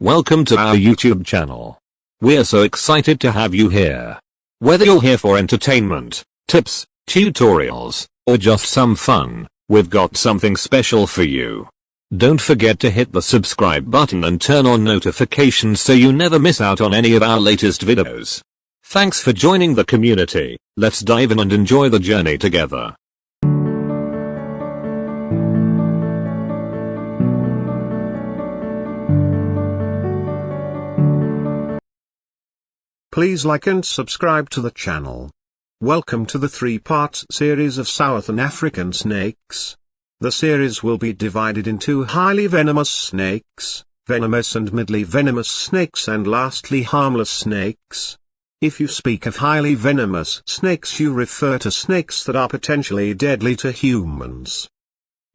Welcome to our YouTube channel. We're so excited to have you here. Whether you're here for entertainment, tips, tutorials, or just some fun, we've got something special for you. Don't forget to hit the subscribe button and turn on notifications so you never miss out on any of our latest videos. Thanks for joining the community. Let's dive in and enjoy the journey together. Please like and subscribe to the channel. Welcome to the 3-part series of Southern African snakes. The series will be divided into highly venomous snakes, venomous and mildly venomous snakes, and lastly harmless snakes. If you speak of highly venomous snakes, you refer to snakes that are potentially deadly to humans.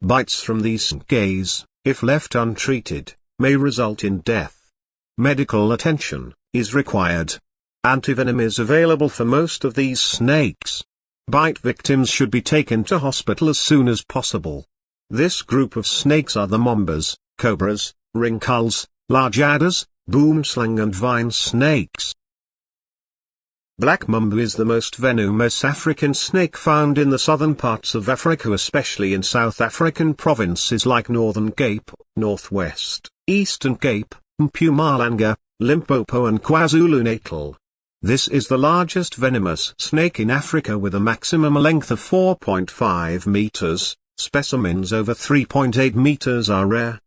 Bites from these snakes, if left untreated, may result in death. Medical attention is required. Antivenom is available for most of these snakes. Bite victims should be taken to hospital as soon as possible. This group of snakes are the Mambas, Cobras, Rinkhals, large adders, Boomslang and vine snakes. Black Mamba is the most venomous African snake found in the southern parts of Africa, especially in South African provinces like Northern Cape, Northwest, Eastern Cape, Mpumalanga, Limpopo and KwaZulu-Natal. This is the largest venomous snake in Africa with a maximum length of 4.5 meters. Specimens over 3.8 meters are rare.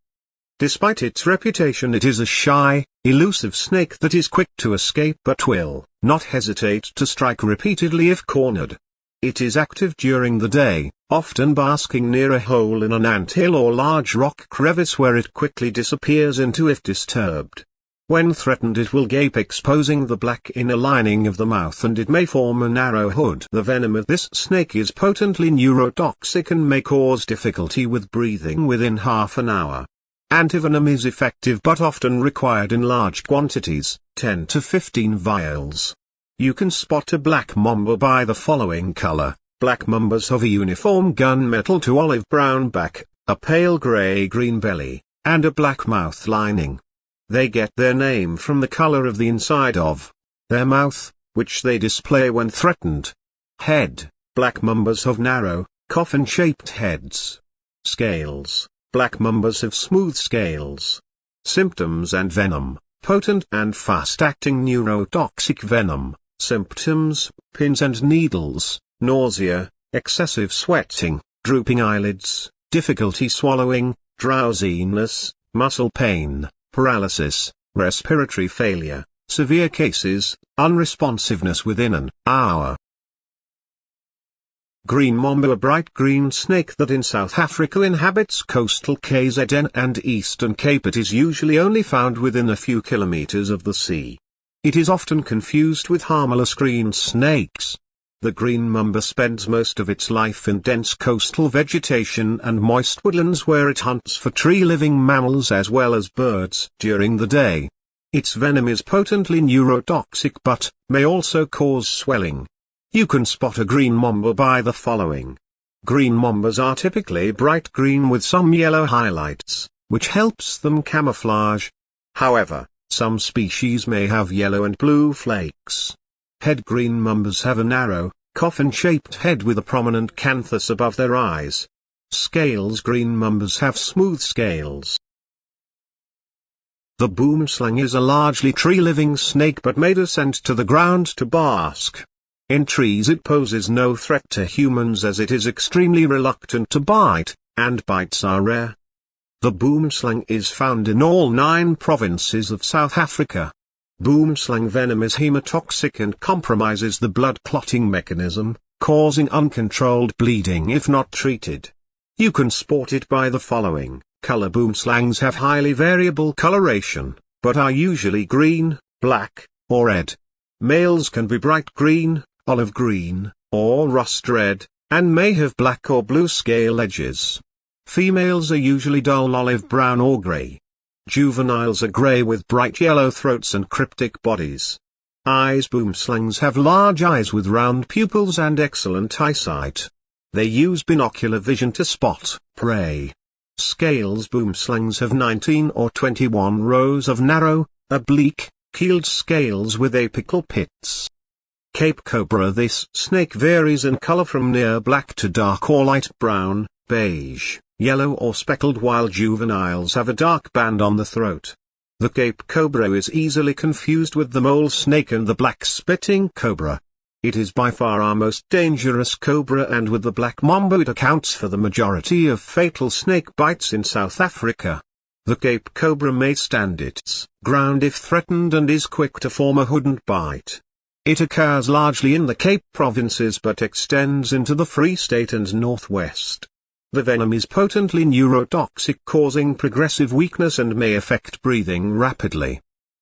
Despite its reputation, it is a shy, elusive snake that is quick to escape but will not hesitate to strike repeatedly if cornered. It is active during the day, often basking near a hole in an anthill or large rock crevice where it quickly disappears into if disturbed. When threatened, it will gape, exposing the black inner lining of the mouth, and it may form a narrow hood. The venom of this snake is potently neurotoxic and may cause difficulty with breathing within half an hour. Antivenom is effective but often required in large quantities, 10 to 15 vials. You can spot a black mamba by the following color. Black mambas have a uniform gunmetal to olive brown back, a pale gray-green belly, and a black mouth lining. They get their name from the color of the inside of their mouth, which they display when threatened. Head: black mambas have narrow, coffin-shaped heads. Scales: black mambas have smooth scales. Symptoms and venom: potent and fast-acting neurotoxic venom. Symptoms: pins and needles, nausea, excessive sweating, drooping eyelids, difficulty swallowing, drowsiness, muscle pain, paralysis, respiratory failure, severe cases, unresponsiveness within an hour. Green Mamba: a bright green snake that in South Africa inhabits coastal KZN and Eastern Cape. It is usually only found within a few kilometers of the sea. It is often confused with harmless green snakes. The green mamba spends most of its life in dense coastal vegetation and moist woodlands, where it hunts for tree-living mammals as well as birds during the day. Its venom is potently neurotoxic but may also cause swelling. You can spot a green mamba by the following. Green mambas are typically bright green with some yellow highlights, which helps them camouflage. However, some species may have yellow and blue flakes. Head: green mambas have a narrow, coffin-shaped head with a prominent canthus above their eyes. Scales: green mambas have smooth scales. The boomslang is a largely tree-living snake but may descend to the ground to bask. In trees it poses no threat to humans as it is extremely reluctant to bite, and bites are rare. The boomslang is found in all 9 provinces of South Africa. Boomslang venom is hemotoxic and compromises the blood clotting mechanism, causing uncontrolled bleeding if not treated. You can spot it by the following color. Boomslangs have highly variable coloration, but are usually green, black, or red. Males can be bright green, olive green, or rust red, and may have black or blue scale edges. Females are usually dull olive brown or gray. Juveniles are gray with bright yellow throats and cryptic bodies. Eyes: boomslangs have large eyes with round pupils and excellent eyesight. They use binocular vision to spot prey. Scales. Boomslangs have 19 or 21 rows of narrow, oblique, keeled scales with apical pits. Cape Cobra. This snake varies in color from near black to dark or light brown, beige, yellow or speckled, while juveniles have a dark band on the throat. The Cape Cobra is easily confused with the mole snake and the black spitting cobra. It is by far our most dangerous cobra, and with the black mamba it accounts for the majority of fatal snake bites in South Africa. The Cape Cobra may stand its ground if threatened and is quick to form a hood and bite. It occurs largely in the Cape provinces but extends into the Free State and Northwest. The venom is potently neurotoxic, causing progressive weakness and may affect breathing rapidly.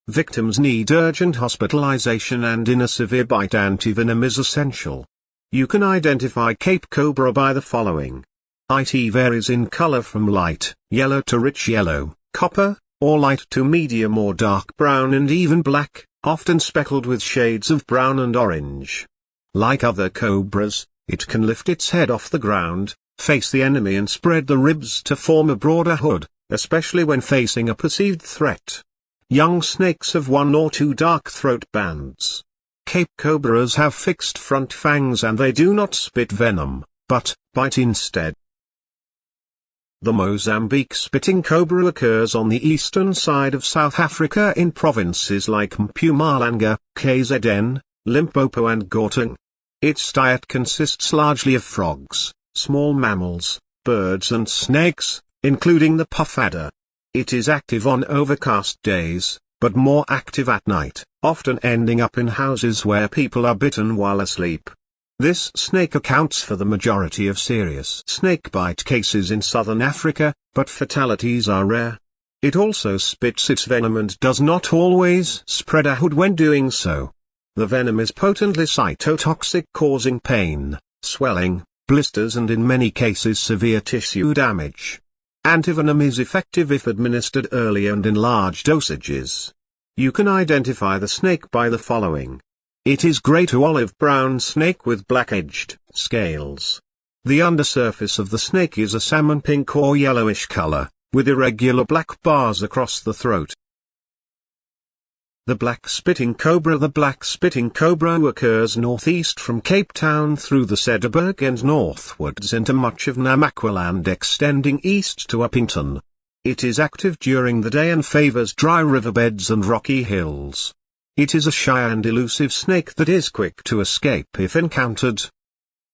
Victims need urgent hospitalization, and in a severe bite antivenom is essential. You can identify Cape Cobra by the following. It varies in color from light yellow to rich yellow, copper, or light to medium or dark brown and even black, often speckled with shades of brown and orange. Like other cobras, it can lift its head off the ground, face the enemy and spread the ribs to form a broader hood, especially when facing a perceived threat. Young snakes have 1 or 2 dark throat bands. Cape Cobras have fixed front fangs and they do not spit venom, but bite instead. The Mozambique spitting cobra occurs on the eastern side of South Africa in provinces like Mpumalanga, KZN, Limpopo and Gauteng. Its diet consists largely of frogs, small mammals, birds and snakes, including the puff adder. It is active on overcast days, but more active at night, often ending up in houses where people are bitten while asleep. This snake accounts for the majority of serious snakebite cases in southern Africa, but fatalities are rare. It also spits its venom and does not always spread a hood when doing so. The venom is potently cytotoxic, causing pain, swelling, blisters and in many cases severe tissue damage. Antivenom is effective if administered early and in large dosages. You can identify the snake by the following. It is grey to olive brown snake with black-edged scales. The undersurface of the snake is a salmon pink or yellowish color, with irregular black bars across the throat. The black spitting cobra. The black spitting cobra occurs northeast from Cape Town through the Cederberg and northwards into much of Namaqualand, extending east to Uppington. It is active during the day and favors dry riverbeds and rocky hills. It is a shy and elusive snake that is quick to escape if encountered.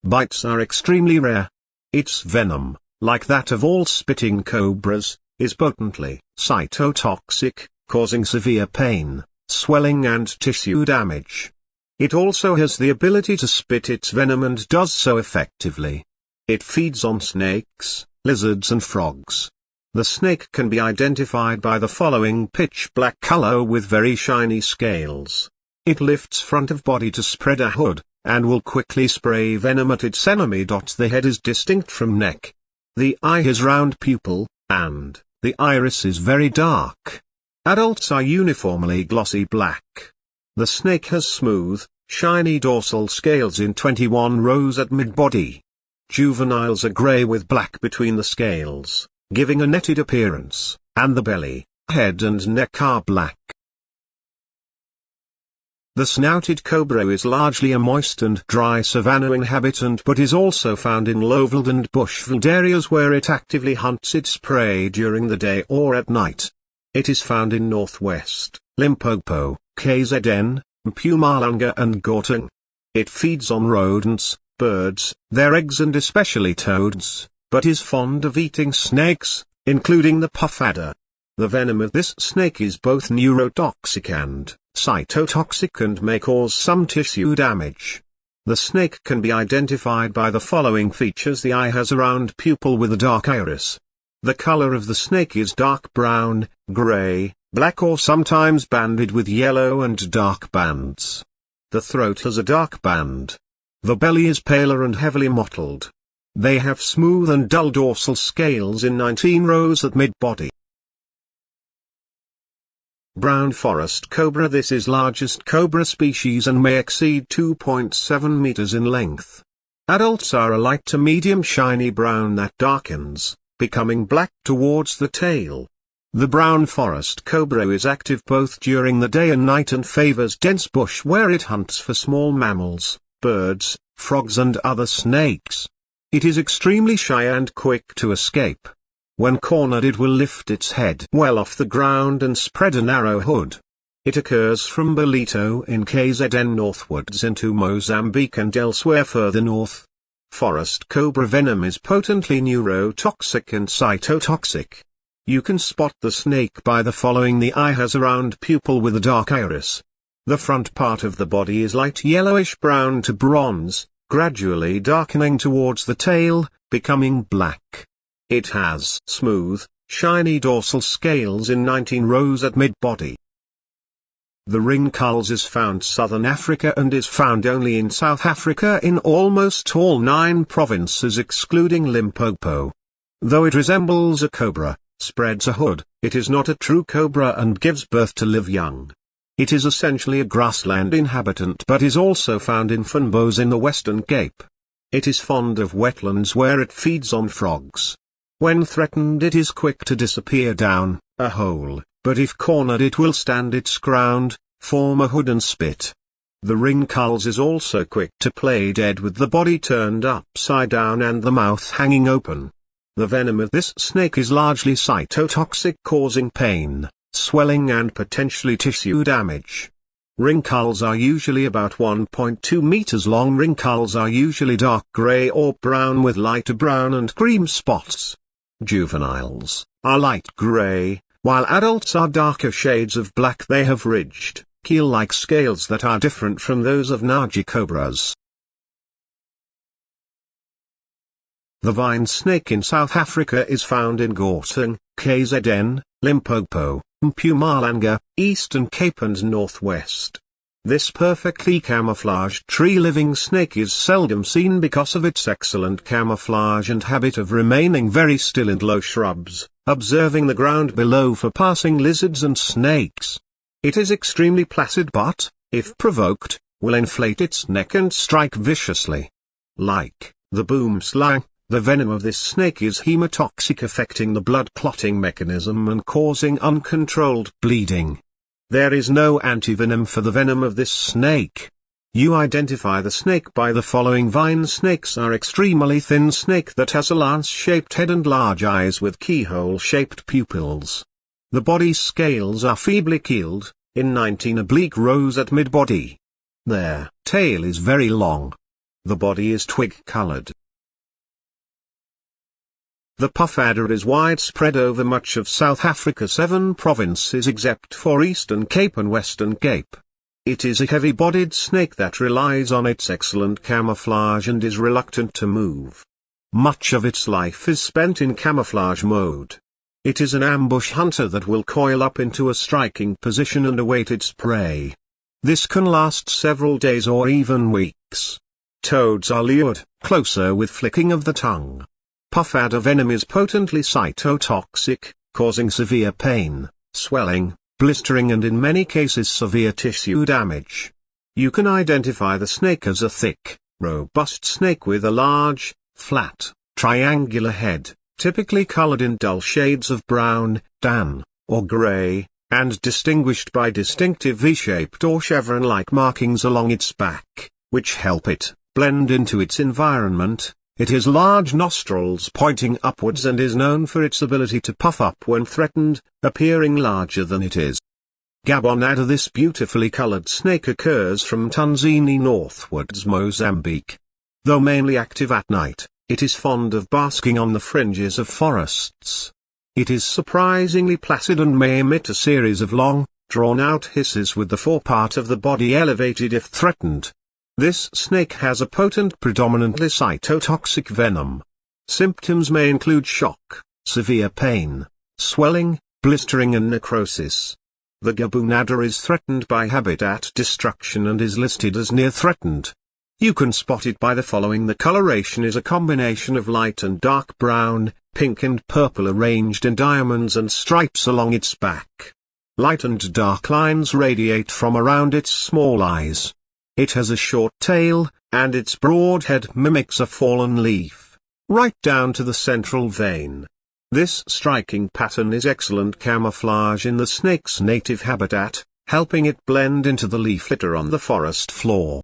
Bites are extremely rare. Its venom, like that of all spitting cobras, is potently cytotoxic, causing severe pain, swelling and tissue damage. It also has the ability to spit its venom and does so effectively. It feeds on snakes, lizards and frogs. The snake can be identified by the following: pitch black color with very shiny scales. It lifts front of body to spread a hood, and will quickly spray venom at its enemy. The head is distinct from neck. The eye has round pupil, and the iris is very dark. Adults are uniformly glossy black. The snake has smooth, shiny dorsal scales in 21 rows at mid-body. Juveniles are grey with black between the scales, giving a netted appearance, and the belly, head and neck are black. The snouted cobra is largely a moist and dry savanna inhabitant, but is also found in lowveld and bushveld areas where it actively hunts its prey during the day or at night. It is found in northwest Limpopo, KZN, Mpumalanga and Gauteng. It feeds on rodents, birds, their eggs and especially toads, but is fond of eating snakes, including the puff adder. The venom of this snake is both neurotoxic and cytotoxic and may cause some tissue damage. The snake can be identified by the following features: the eye has a round pupil with a dark iris. The color of the snake is dark brown, gray, black or sometimes banded with yellow and dark bands. The throat has a dark band. The belly is paler and heavily mottled. They have smooth and dull dorsal scales in 19 rows at mid-body. Brown forest cobra. This is largest cobra species and may exceed 2.7 meters in length. Adults are a light to medium shiny brown that darkens, becoming black towards the tail. The brown forest cobra is active both during the day and night and favors dense bush where it hunts for small mammals, birds, frogs and other snakes. It is extremely shy and quick to escape. When cornered it will lift its head well off the ground and spread a narrow hood. It occurs from Bolito in KZN northwards into Mozambique and elsewhere further north. Forest cobra venom is potently neurotoxic and cytotoxic. You can spot the snake by the following: the eye has a round pupil with a dark iris. The front part of the body is light yellowish brown to bronze, gradually darkening towards the tail, becoming black. It has smooth, shiny dorsal scales in 19 rows at mid-body. The Rinkhals is found southern Africa and is found only in South Africa in almost all 9 provinces excluding Limpopo. Though it resembles a cobra, spreads a hood, it is not a true cobra and gives birth to live young. It is essentially a grassland inhabitant but is also found in Fynbos in the Western Cape. It is fond of wetlands where it feeds on frogs. When threatened it is quick to disappear down a hole, but if cornered it will stand its ground, form a hood and spit. The Rinkhals is also quick to play dead with the body turned upside down and the mouth hanging open. The venom of this snake is largely cytotoxic, causing pain, swelling and potentially tissue damage. Rinkhals are usually about 1.2 meters long. Rinkhals are usually dark gray or brown with lighter brown and cream spots. Juveniles are light gray, while adults are darker shades of black. They have ridged, keel-like scales that are different from those of Naji cobras. The vine snake in South Africa is found in Gauteng, KZN, Limpopo, Mpumalanga, Eastern Cape and Northwest. This perfectly camouflaged tree-living snake is seldom seen because of its excellent camouflage and habit of remaining very still in low shrubs, observing the ground below for passing lizards and snakes. It is extremely placid but, if provoked, will inflate its neck and strike viciously. Like the boomslang, the venom of this snake is hemotoxic, affecting the blood clotting mechanism and causing uncontrolled bleeding. There is no antivenom for the venom of this snake. You identify the snake by the following. Vine snakes are extremely thin snake that has a lance-shaped head and large eyes with keyhole-shaped pupils. The body scales are feebly keeled, in 19 oblique rows at mid-body. Their tail is very long. The body is twig-colored. The puff adder is widespread over much of South Africa, 7 provinces except for Eastern Cape and Western Cape. It is a heavy-bodied snake that relies on its excellent camouflage and is reluctant to move. Much of its life is spent in camouflage mode. It is an ambush hunter that will coil up into a striking position and await its prey. This can last several days or even weeks. Toads are lured closer with flicking of the tongue. Puff adder venom is potently cytotoxic, causing severe pain, swelling, blistering and in many cases severe tissue damage. You can identify the snake as a thick, robust snake with a large, flat, triangular head, typically colored in dull shades of brown, tan, or gray, and distinguished by distinctive V-shaped or chevron-like markings along its back, which help it blend into its environment. It has large nostrils pointing upwards and is known for its ability to puff up when threatened, appearing larger than it is. Gabon adder. This beautifully colored snake occurs from Tanzania northwards Mozambique. Though mainly active at night, it is fond of basking on the fringes of forests. It is surprisingly placid and may emit a series of long, drawn-out hisses with the forepart of the body elevated if threatened. This snake has a potent, predominantly cytotoxic venom. Symptoms may include shock, severe pain, swelling, blistering and necrosis. The Gabon adder is threatened by habitat destruction and is listed as near threatened. You can spot it by the following. The coloration is a combination of light and dark brown, pink and purple arranged in diamonds and stripes along its back. Light and dark lines radiate from around its small eyes. It has a short tail, and its broad head mimics a fallen leaf, right down to the central vein. This striking pattern is excellent camouflage in the snake's native habitat, helping it blend into the leaf litter on the forest floor.